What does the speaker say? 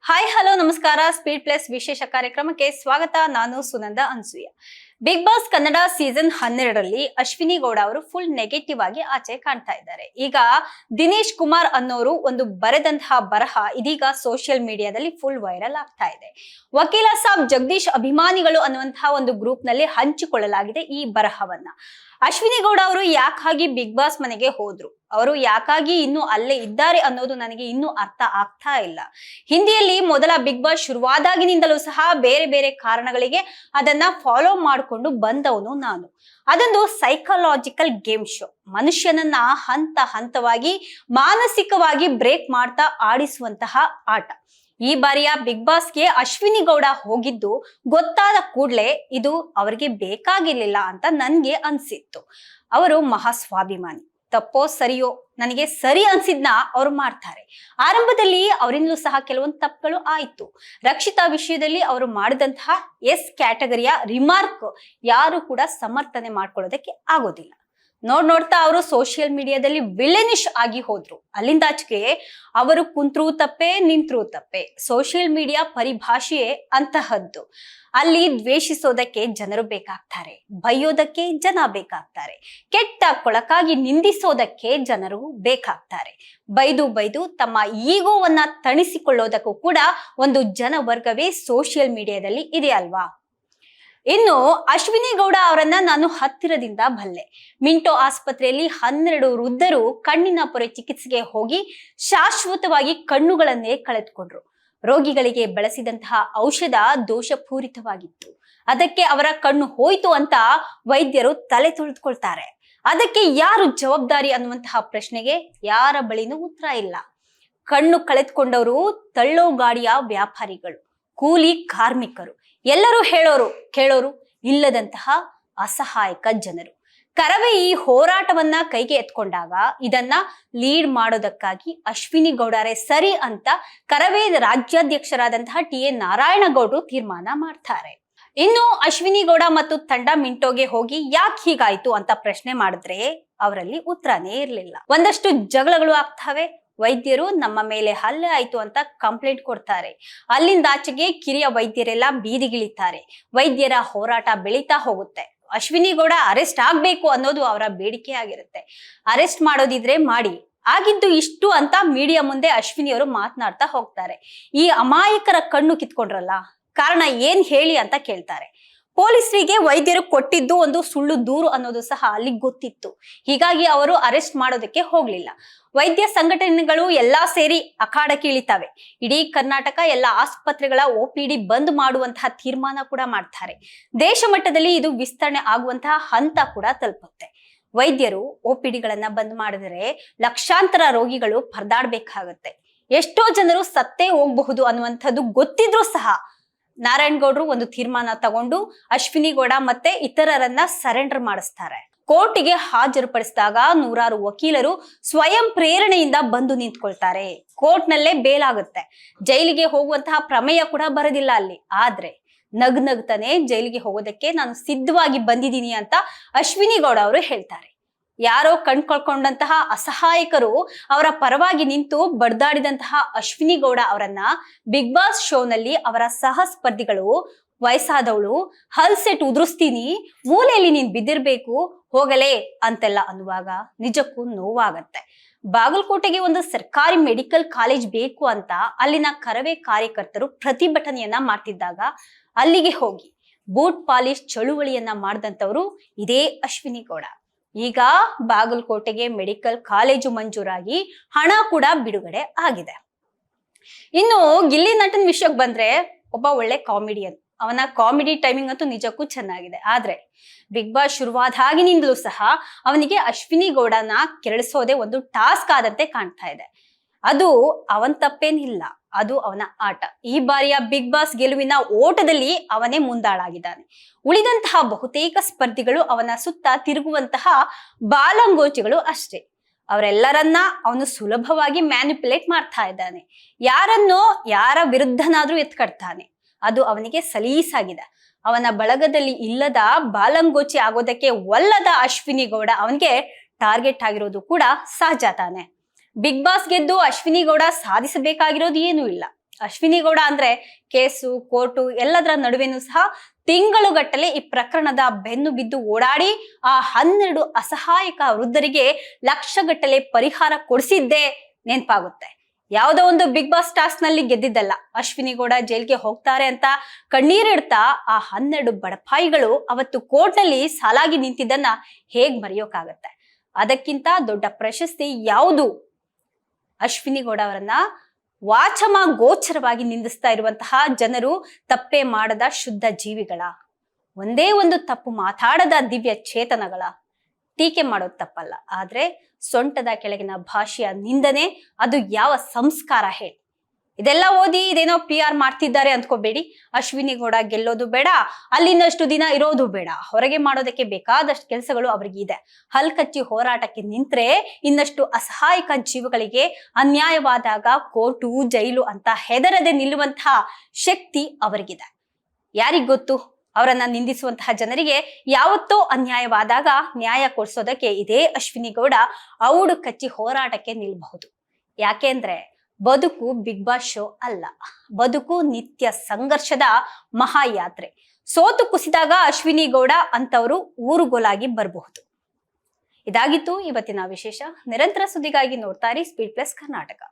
Hi hello ನಮಸ್ಕಾರ. Speed plus ವಿಶೇಷ ಕಾರ್ಯಕ್ರಮಕ್ಕೆ ಸ್ವಾಗತ. ನಾನು Sunanda Anasuya. Big boss Kannada season 12ರಲ್ಲಿ ಅಶ್ವಿನಿ ಗೌಡ ಅವರು ಫುಲ್ ನೆಗೆಟಿವ್ ಆಗಿ ಆಚೆ ಕಾಣ್ತಾ ಇದ್ದಾರೆ. ಈಗ ದಿನೇಶ್ ಕುಮಾರ್ ಅನ್ನೋರು ಒಂದು ಬರೆದಂತಹ ಬರಹ ಇದೀಗ ಸೋಷಿಯಲ್ ಮೀಡಿಯಾದಲ್ಲಿ ಫುಲ್ ವೈರಲ್ ಆಗ್ತಾ ಇದೆ. ವಕೀಲ ಸಾಬ್ ಜಗದೀಶ್ ಅಭಿಮಾನಿಗಳು ಅನ್ನುವಂತಹ ಒಂದು ಗ್ರೂಪ್ ನಲ್ಲಿ ಹಂಚಿಕೊಳ್ಳಲಾಗಿದೆ ಈ ಬರಹವನ್ನ. ಅಶ್ವಿನಿ ಗೌಡ ಅವರು ಯಾಕಾಗಿ ಬಿಗ್ ಬಾಸ್ ಮನೆಗೆ ಹೋದ್ರು, ಅವರು ಯಾಕಾಗಿ ಇನ್ನು ಅಲ್ಲೇ ಇದ್ದಾರೆ ಅನ್ನೋದು ನನಗೆ ಇನ್ನೂ ಅರ್ಥ ಆಗ್ತಾ ಇಲ್ಲ. ಹಿಂದಿಯಲ್ಲಿ ಮೊದಲ ಬಿಗ್ ಬಾಸ್ ಶುರುವಾದಾಗಿನಿಂದಲೂ ಸಹ ಬೇರೆ ಬೇರೆ ಕಾರಣಗಳಿಗೆ ಅದನ್ನ ಫಾಲೋ ಮಾಡಿಕೊಂಡು ಬಂದವನು ನಾನು. ಅದೊಂದು ಸೈಕಲಾಜಿಕಲ್ ಗೇಮ್ ಶೋ. ಮನುಷ್ಯನನ್ನ ಹಂತ ಹಂತವಾಗಿ ಮಾನಸಿಕವಾಗಿ ಬ್ರೇಕ್ ಮಾಡ್ತಾ ಆಡಿಸುವಂತಹ ಆಟ. ಈ ಬಾರಿಯ ಬಿಗ್ ಬಾಸ್ಗೆ ಅಶ್ವಿನಿ ಗೌಡ ಹೋಗಿದ್ದು ಗೊತ್ತಾದ ಕೂಡ್ಲೆ ಇದು ಅವರಿಗೆ ಬೇಕಾಗಿರ್ಲಿಲ್ಲ ಅಂತ ನನ್ಗೆ ಅನ್ಸಿತ್ತು. ಅವರು ಮಹಾಸ್ವಾಭಿಮಾನಿ. ತಪ್ಪೋ ಸರಿಯೋ, ನನಗೆ ಸರಿ ಅನ್ಸಿದ್ನ ಅವ್ರು ಮಾಡ್ತಾರೆ. ಆರಂಭದಲ್ಲಿ ಅವರಿಂದಲೂ ಸಹ ಕೆಲವೊಂದು ತಪ್ಪುಗಳು ಆಯ್ತು. ರಕ್ಷಿತಾ ವಿಷಯದಲ್ಲಿ ಅವರು ಮಾಡಿದಂತಹ ಎಸ್ ಕ್ಯಾಟಗರಿಯ ರಿಮಾರ್ಕ್ ಯಾರು ಕೂಡ ಸಮರ್ಥನೆ ಮಾಡ್ಕೊಳ್ಳೋದಕ್ಕೆ ಆಗೋದಿಲ್ಲ. ನೋಡ್ತಾ ಅವರು ಸೋಷಿಯಲ್ ಮೀಡಿಯಾದಲ್ಲಿ ವಿಲನಿಶ್ ಆಗಿ ಹೋದ್ರು. ಅಲ್ಲಿಂದಾಚೆಗೆ ಅವರು ಕುಂತ್ರೂ ತಪ್ಪೆ, ನಿಂತ್ರೂ ತಪ್ಪೆ. ಸೋಷಿಯಲ್ ಮೀಡಿಯಾ ಪರಿಭಾಷೆಯೇ ಅಂತಹದ್ದು. ಅಲ್ಲಿ ದ್ವೇಷಿಸೋದಕ್ಕೆ ಜನರು ಬೇಕಾಗ್ತಾರೆ, ಬೈಯೋದಕ್ಕೆ ಜನ ಬೇಕಾಗ್ತಾರೆ, ಕೆಟ್ಟ ಕೊಳಕಾಗಿ ನಿಂದಿಸೋದಕ್ಕೆ ಜನರು ಬೇಕಾಗ್ತಾರೆ. ಬೈದು ತಮ್ಮ ಈಗೋವನ್ನ ತಣಿಸಿಕೊಳ್ಳೋದಕ್ಕೂ ಕೂಡ ಒಂದು ಜನವರ್ಗವೇ ಸೋಷಿಯಲ್ ಮೀಡಿಯಾದಲ್ಲಿ ಇದೆ ಅಲ್ವಾ. ಇನ್ನು ಅಶ್ವಿನಿ ಗೌಡ ಅವರನ್ನ ನಾನು ಹತ್ತಿರದಿಂದ ಬಲ್ಲೆ. ಮಿಂಟೋ ಆಸ್ಪತ್ರೆಯಲ್ಲಿ 12 ವೃದ್ಧರು ಕಣ್ಣಿನ ಪೊರೆ ಚಿಕಿತ್ಸೆಗೆ ಹೋಗಿ ಶಾಶ್ವತವಾಗಿ ಕಣ್ಣುಗಳನ್ನೇ ಕಳೆದುಕೊಂಡ್ರು. ರೋಗಿಗಳಿಗೆ ಬಳಸಿದಂತಹ ಔಷಧ ದೋಷಪೂರಿತವಾಗಿತ್ತು. ಅದಕ್ಕೆ ಅವರ ಕಣ್ಣು ಹೋಯ್ತು ಅಂತ ವೈದ್ಯರು ತಲೆ ತೊಳೆದುಕೊಳ್ತಾರೆ. ಅದಕ್ಕೆ ಯಾರು ಜವಾಬ್ದಾರಿ ಅನ್ನುವಂತಹ ಪ್ರಶ್ನೆಗೆ ಯಾರ ಬಳಿನೂ ಉತ್ತರ ಇಲ್ಲ. ಕಣ್ಣು ಕಳೆದುಕೊಂಡವರು ತಳ್ಳೋ ಗಾಡಿಯ ವ್ಯಾಪಾರಿಗಳು, ಕೂಲಿ ಕಾರ್ಮಿಕರು, ಎಲ್ಲರೂ ಹೇಳೋರು ಕೇಳೋರು ಇಲ್ಲದಂತಹ ಅಸಹಾಯಕ ಜನರು. ಕರವೇ ಈ ಹೋರಾಟವನ್ನ ಕೈಗೆ ಎತ್ಕೊಂಡಾಗ ಇದನ್ನ ಲೀಡ್ ಮಾಡೋದಕ್ಕಾಗಿ ಅಶ್ವಿನಿ ಗೌಡರೇ ಸರಿ ಅಂತ ಕರವೇ ರಾಜ್ಯಾಧ್ಯಕ್ಷರಾದಂತಹ ಟಿ.ಎ. ನಾರಾಯಣಗೌಡರು ತೀರ್ಮಾನ ಮಾಡ್ತಾರೆ. ಇನ್ನು ಅಶ್ವಿನಿ ಗೌಡ ಮತ್ತು ತಂಡ ಮಿಂಟೋಗೆ ಹೋಗಿ ಯಾಕೆ ಹೀಗಾಯ್ತು ಅಂತ ಪ್ರಶ್ನೆ ಮಾಡಿದ್ರೆ ಅವರಲ್ಲಿ ಉತ್ತರನೇ ಇರ್ಲಿಲ್ಲ. ಒಂದಷ್ಟು ಜಗಳಗಳು ಆಗ್ತವೆ. ವೈದ್ಯರು ನಮ್ಮ ಮೇಲೆ ಹಲ್ಲೆ ಆಯ್ತು ಅಂತ ಕಂಪ್ಲೇಂಟ್ ಕೊಡ್ತಾರೆ. ಅಲ್ಲಿಂದಾಚೆಗೆ ಕಿರಿಯ ವೈದ್ಯರೆಲ್ಲ ಬೀದಿಗಿಳಿತಾರೆ. ವೈದ್ಯರ ಹೋರಾಟ ಬೆಳೀತಾ ಹೋಗುತ್ತೆ. ಅಶ್ವಿನಿ ಗೌಡ ಅರೆಸ್ಟ್ ಆಗ್ಬೇಕು ಅನ್ನೋದು ಅವರ ಬೇಡಿಕೆ ಆಗಿರುತ್ತೆ. ಅರೆಸ್ಟ್ ಮಾಡೋದಿದ್ರೆ ಮಾಡಿ, ಆಗಿದ್ದು ಇಷ್ಟು ಅಂತ ಮೀಡಿಯಾ ಮುಂದೆ ಅಶ್ವಿನಿ ಅವರು ಮಾತನಾಡ್ತಾ ಹೋಗ್ತಾರೆ. ಈ ಅಮಾಯಕರ ಕಣ್ಣು ಕಿತ್ಕೊಂಡ್ರಲ್ಲ, ಕಾರಣ ಏನ್ ಹೇಳಿ ಅಂತ ಕೇಳ್ತಾರೆ. ಪೊಲೀಸರಿಗೆ ವೈದ್ಯರು ಕೊಟ್ಟಿದ್ದು ಒಂದು ಸುಳ್ಳು ದೂರು ಅನ್ನೋದು ಸಹ ಅಲ್ಲಿ ಗೊತ್ತಿತ್ತು. ಹೀಗಾಗಿ ಅವರು ಅರೆಸ್ಟ್ ಮಾಡೋದಕ್ಕೆ ಹೋಗ್ಲಿಲ್ಲ. ವೈದ್ಯ ಸಂಘಟನೆಗಳು ಎಲ್ಲಾ ಸೇರಿ ಅಖಾಡಕ್ಕೆ ಇಳಿತವೆ. ಇಡೀ ಕರ್ನಾಟಕ ಎಲ್ಲ ಆಸ್ಪತ್ರೆಗಳ OPD ಬಂದ್ ಮಾಡುವಂತಹ ತೀರ್ಮಾನ ಕೂಡ ಮಾಡ್ತಾರೆ. ದೇಶ ಮಟ್ಟದಲ್ಲಿ ಇದು ವಿಸ್ತರಣೆ ಆಗುವಂತಹ ಹಂತ ಕೂಡ ತಲುಪುತ್ತೆ. ವೈದ್ಯರು OPDಗಳನ್ನ ಬಂದ್ ಮಾಡಿದರೆ ಲಕ್ಷಾಂತರ ರೋಗಿಗಳು ಪರದಾಡ್ಬೇಕಾಗತ್ತೆ. ಎಷ್ಟೋ ಜನರು ಸತ್ತೇ ಹೋಗಬಹುದು ಅನ್ನುವಂಥದ್ದು ಗೊತ್ತಿದ್ರೂ ಸಹ ನಾರಾಯಣಗೌಡರು ಒಂದು ತೀರ್ಮಾನ ತಗೊಂಡು ಅಶ್ವಿನಿ ಗೌಡ ಮತ್ತೆ ಇತರರನ್ನ ಸರೆಂಡರ್ ಮಾಡಿಸ್ತಾರೆ. ಕೋರ್ಟಿಗೆ ಹಾಜರುಪಡಿಸಿದಾಗ ನೂರಾರು ವಕೀಲರು ಸ್ವಯಂ ಪ್ರೇರಣೆಯಿಂದ ಬಂದು ನಿಂತ್ಕೊಳ್ತಾರೆ. ಕೋರ್ಟ್ ನಲ್ಲೇ ಬೇಲಾಗುತ್ತೆ. ಜೈಲಿಗೆ ಹೋಗುವಂತಹ ಪ್ರಮೇಯ ಕೂಡ ಬರೋದಿಲ್ಲ ಅಲ್ಲಿ. ಆದ್ರೆ ನಗ್ನಗ್ತಾನೆ ಜೈಲಿಗೆ ಹೋಗೋದಕ್ಕೆ ನಾನು ಸಿದ್ಧವಾಗಿ ಬಂದಿದ್ದೀನಿ ಅಂತ ಅಶ್ವಿನಿ ಗೌಡ ಅವರು ಹೇಳ್ತಾರೆ. ಯಾರೋ ಕಣ್ಕೊಳ್ಕೊಂಡಂತಹ ಅಸಹಾಯಕರು ಅವರ ಪರವಾಗಿ ನಿಂತು ಬಡ್ದಾಡಿದಂತಹ ಅಶ್ವಿನಿ ಗೌಡ ಅವರನ್ನ ಬಿಗ್ ಬಾಸ್ ಶೋನಲ್ಲಿ ಅವರ ಸಹ ಸ್ಪರ್ಧಿಗಳು ವಯಸ್ಸಾದವಳು ಹಲ್ಸೆಟ್ ಉದುರಿಸ್ತೀನಿ, ಮೂಲೆಯಲ್ಲಿ ನೀನ್ ಬಿದ್ದಿರ್ಬೇಕು, ಹೋಗಲೇ ಅಂತೆಲ್ಲ ಅನ್ನುವಾಗ ನಿಜಕ್ಕೂ ನೋವಾಗತ್ತೆ. ಬಾಗಲಕೋಟೆಗೆ ಒಂದು ಸರ್ಕಾರಿ ಮೆಡಿಕಲ್ ಕಾಲೇಜ್ ಬೇಕು ಅಂತ ಅಲ್ಲಿನ ಕರವೇ ಕಾರ್ಯಕರ್ತರು ಪ್ರತಿಭಟನೆಯನ್ನ ಮಾಡ್ತಿದ್ದಾಗ ಅಲ್ಲಿಗೆ ಹೋಗಿ ಬೂಟ್ ಪಾಲಿಶ್ ಚಳುವಳಿಯನ್ನ ಮಾಡಿದಂತವರು ಇದೇ ಅಶ್ವಿನಿ ಗೌಡ. ಈಗ ಬಾಗಲಕೋಟೆಗೆ ಮೆಡಿಕಲ್ ಕಾಲೇಜು ಮಂಜೂರಾಗಿ ಹಣ ಕೂಡ ಬಿಡುಗಡೆ ಆಗಿದೆ. ಇನ್ನು ಗಿಲ್ಲಿ ನಟನ್ ವಿಷಯಕ್ಕೆ ಬಂದ್ರೆ ಒಬ್ಬ ಒಳ್ಳೆ ಕಾಮಿಡಿಯನ್. ಅವನ ಕಾಮಿಡಿ ಟೈಮಿಂಗ್ ಅಂತೂ ನಿಜಕ್ಕೂ ಚೆನ್ನಾಗಿದೆ. ಆದ್ರೆ ಬಿಗ್ ಬಾಸ್ ಶುರುವಾದಾಗಿನಿಂದಲೂ ಸಹ ಅವನಿಗೆ ಅಶ್ವಿನಿ ಗೌಡನ ಕೆರಳಿಸೋದೇ ಒಂದು ಟಾಸ್ಕ್ ಆದಂತೆ ಕಾಣ್ತಾ ಇದೆ. ಅದು ಅವನ್ ತಪ್ಪೇನಿಲ್ಲ, ಅದು ಅವನ ಆಟ. ಈ ಬಾರಿಯ ಬಿಗ್ ಬಾಸ್ ಗೆಲುವಿನ ಓಟದಲ್ಲಿ ಅವನೇ ಮುಂದಾಳಾಗಿದ್ದಾನೆ. ಉಳಿದಂತಹ ಬಹುತೇಕ ಸ್ಪರ್ಧಿಗಳು ಅವನ ಸುತ್ತ ತಿರುಗುವಂತಹ ಬಾಲಂಗೋಚಿಗಳು ಅಷ್ಟೇ. ಅವರೆಲ್ಲರನ್ನ ಅವನು ಸುಲಭವಾಗಿ ಮ್ಯಾನಿಪುಲೇಟ್ ಮಾಡ್ತಾ ಇದ್ದಾನೆ. ಯಾರನ್ನೋ ಯಾರ ವಿರುದ್ಧನಾದ್ರೂ ಎತ್ಕಡ್ತಾನೆ. ಅದು ಅವನಿಗೆ ಸಲೀಸಾಗಿದೆ. ಅವನ ಬಳಗದಲ್ಲಿ ಇಲ್ಲದ ಬಾಲಂಗೋಚಿ ಆಗೋದಕ್ಕೆ ಒಲ್ಲದ ಅಶ್ವಿನಿ ಗೌಡ ಅವನಿಗೆ ಟಾರ್ಗೆಟ್ ಆಗಿರೋದು ಕೂಡ ಸಹಜ ತಾನೆ. ಬಿಗ್ ಬಾಸ್ ಗೆದ್ದು ಅಶ್ವಿನಿ ಗೌಡ ಸಾಧಿಸಬೇಕಾಗಿರೋದು ಏನೂ ಇಲ್ಲ. ಅಶ್ವಿನಿ ಗೌಡ ಅಂದ್ರೆ ಕೇಸು, ಕೋರ್ಟು ಎಲ್ಲದರ ನಡುವೆನೂ ಸಹ ತಿಂಗಳುಗಟ್ಟಲೆ ಈ ಪ್ರಕರಣದ ಬೆನ್ನು ಬಿದ್ದು ಓಡಾಡಿ ಆ 12 ಅಸಹಾಯಕ ವೃದ್ಧರಿಗೆ ಲಕ್ಷಗಟ್ಟಲೆ ಪರಿಹಾರ ಕೊಡಿಸಿದ್ದೇ ನೆನಪಾಗುತ್ತೆ. ಯಾವುದೋ ಒಂದು ಬಿಗ್ ಬಾಸ್ ಟಾಸ್ಕ್ ನಲ್ಲಿ ಗೆದ್ದಿದ್ದಲ್ಲ. ಅಶ್ವಿನಿ ಗೌಡ ಜೈಲ್ಗೆ ಹೋಗ್ತಾರೆ ಅಂತ ಕಣ್ಣೀರಿಡ್ತಾ ಆ 12 ಬಡಪಾಯಿಗಳು ಅವತ್ತು ಕೋರ್ಟ್ ನಲ್ಲಿ ಸಾಲಾಗಿ ನಿಂತಿದ್ದನ್ನ ಹೇಗ್ ಮರೆಯೋಕಾಗತ್ತೆ? ಅದಕ್ಕಿಂತ ದೊಡ್ಡ ಪ್ರಶಸ್ತಿ ಯಾವುದು? ಅಶ್ವಿನಿ ಗೌಡ ಅವರನ್ನ ವಾಚಮ ಗೋಚರವಾಗಿ ನಿಂದಿಸ್ತಾ ಇರುವಂತಹ ಜನರು ತಪ್ಪೇ ಮಾಡದ ಶುದ್ಧ ಜೀವಿಗಳ, ಒಂದೇ ಒಂದು ತಪ್ಪು ಮಾತಾಡದ ದಿವ್ಯ ಚೇತನಗಳ. ಟೀಕೆ ಮಾಡೋದು ತಪ್ಪಲ್ಲ, ಆದ್ರೆ ಸೊಂಟದ ಕೆಳಗಿನ ಭಾಷೆಯ ನಿಂದನೆ ಅದು ಯಾವ ಸಂಸ್ಕಾರ ಹೇಳಿ? ಇದೆಲ್ಲ ಓದಿ ಇದೇನೋ PR ಮಾಡ್ತಿದ್ದಾರೆ ಅಂದ್ಕೋಬೇಡಿ. ಅಶ್ವಿನಿ ಗೌಡ ಗೆಲ್ಲೋದು ಬೇಡ, ಅಲ್ಲಿನಷ್ಟು ದಿನ ಇರೋದು ಬೇಡ, ಹೊರಗೆ ಮಾಡೋದಕ್ಕೆ ಬೇಕಾದಷ್ಟು ಕೆಲಸಗಳು ಅವ್ರಿಗೆ ಇದೆ. ಹಲ್ಕಚ್ಚಿ ಹೋರಾಟಕ್ಕೆ ನಿಂತ್ರೆ ಇನ್ನಷ್ಟು ಅಸಹಾಯಕ ಜೀವಗಳಿಗೆ ಅನ್ಯಾಯವಾದಾಗ ಕೋರ್ಟು, ಜೈಲು ಅಂತ ಹೆದರದೆ ನಿಲ್ಲುವಂತಹ ಶಕ್ತಿ ಅವರಿಗಿದೆ. ಯಾರಿಗ್ ಗೊತ್ತು, ಅವರನ್ನ ನಿಂದಿಸುವಂತಹ ಜನರಿಗೆ ಯಾವತ್ತೋ ಅನ್ಯಾಯವಾದಾಗ ನ್ಯಾಯ ಕೊಡಿಸೋದಕ್ಕೆ ಇದೇ ಅಶ್ವಿನಿ ಗೌಡ ಔಡು ಕಚ್ಚಿ ಹೋರಾಟಕ್ಕೆ ನಿಲ್ಬಹುದು. ಯಾಕೆಂದ್ರೆ ಬದುಕು ಬಿಗ್ ಬಾಸ್ ಶೋ ಅಲ್ಲ, ಬದುಕು ನಿತ್ಯ ಸಂಘರ್ಷದ ಮಹಾಯಾತ್ರೆ. ಸೋತು ಕುಸಿದಾಗ ಅಶ್ವಿನಿ ಗೌಡ ಅಂತವರು ಊರುಗೋಲಾಗಿ ಬರಬಹುದು. ಇದಾಗಿತ್ತು ಇವತ್ತಿನ ವಿಶೇಷ. ನಿರಂತರ ಸುದ್ದಿಗಾಗಿ ನೋಡ್ತಾ ಇರಿ ಸ್ಪೀಡ್ ಪ್ಲಸ್ ಕರ್ನಾಟಕ.